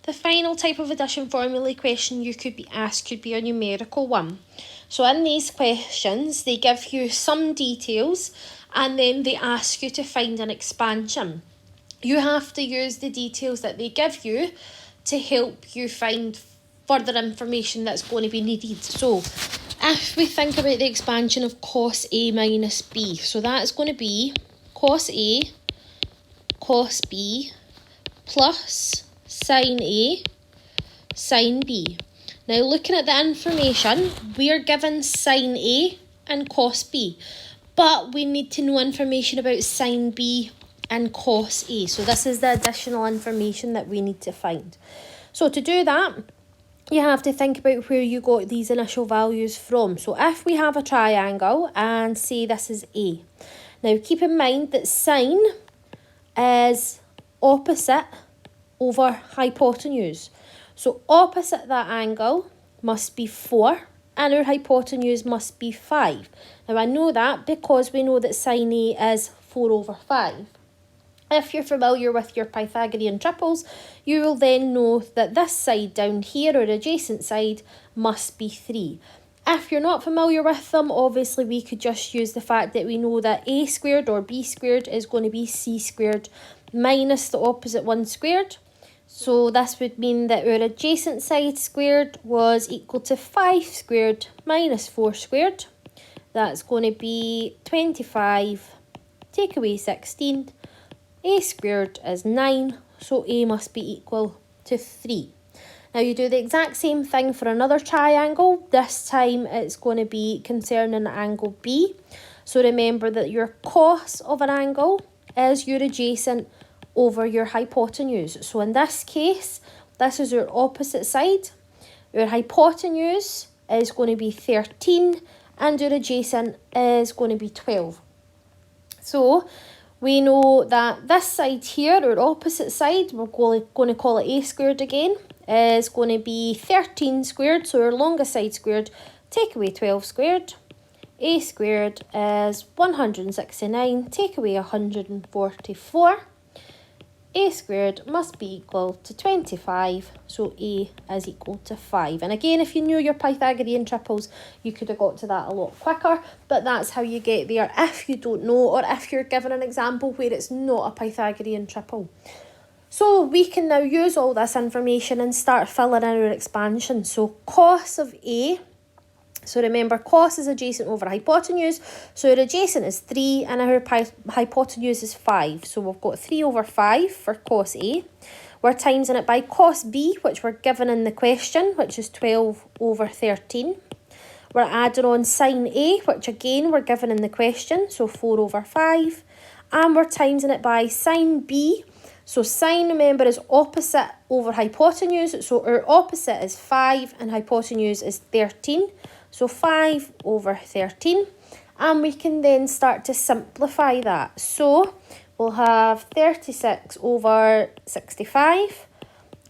the final type of addition formulae question you could be asked could be a numerical one. So in these questions, they give you some details and then they ask you to find an expansion. You have to use the details that they give you to help you find further information that's going to be needed. So if we think about the expansion of cos A minus B, so that's going to be cos A, cos B, plus sin A, sin B. Now looking at the information, we are given sin A and cos B, but we need to know information about sin B and cos A. So this is the additional information that we need to find. So to do that, you have to think about where you got these initial values from. So if we have a triangle and say this is A. Now keep in mind that sine is opposite over hypotenuse. So opposite that angle must be 4 and our hypotenuse must be 5. Now I know that because we know that sine A is 4 over 5. If you're familiar with your Pythagorean triples, you will then know that this side down here, or adjacent side, must be 3. If you're not familiar with them, obviously we could just use the fact that we know that A squared or B squared is going to be C squared minus the opposite one squared. So this would mean that our adjacent side squared was equal to 5 squared minus 4 squared. That's going to be 25, take away 16. A squared is 9, so A must be equal to 3. Now you do the exact same thing for another triangle. This time it's going to be concerning angle B. So remember that your cos of an angle is your adjacent over your hypotenuse. So in this case, this is our opposite side. Our hypotenuse is going to be 13 and our adjacent is going to be 12. So we know that this side here, our opposite side, we're going to call it A squared again, is going to be 13 squared, so our longest side squared, take away 12 squared. A squared is 169, take away 144. A squared must be equal to 25, so A is equal to 5. And again, if you knew your Pythagorean triples, you could have got to that a lot quicker, but that's how you get there if you don't know, or if you're given an example where it's not a Pythagorean triple. So we can now use all this information and start filling in our expansion. So cos of A, so remember cos is adjacent over hypotenuse, so our adjacent is 3 and our hypotenuse is 5. So we've got 3 over 5 for cos A. We're timesing it by cos B, which we're given in the question, which is 12 over 13. We're adding on sin A, which again we're given in the question, so 4 over 5. And we're timesing it by sin B. So sine, remember, is opposite over hypotenuse, so our opposite is 5 and hypotenuse is 13. So 5 over 13, and we can then start to simplify that. So we'll have 36 over 65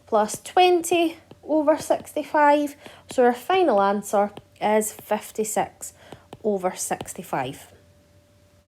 plus 20 over 65. So our final answer is 56 over 65.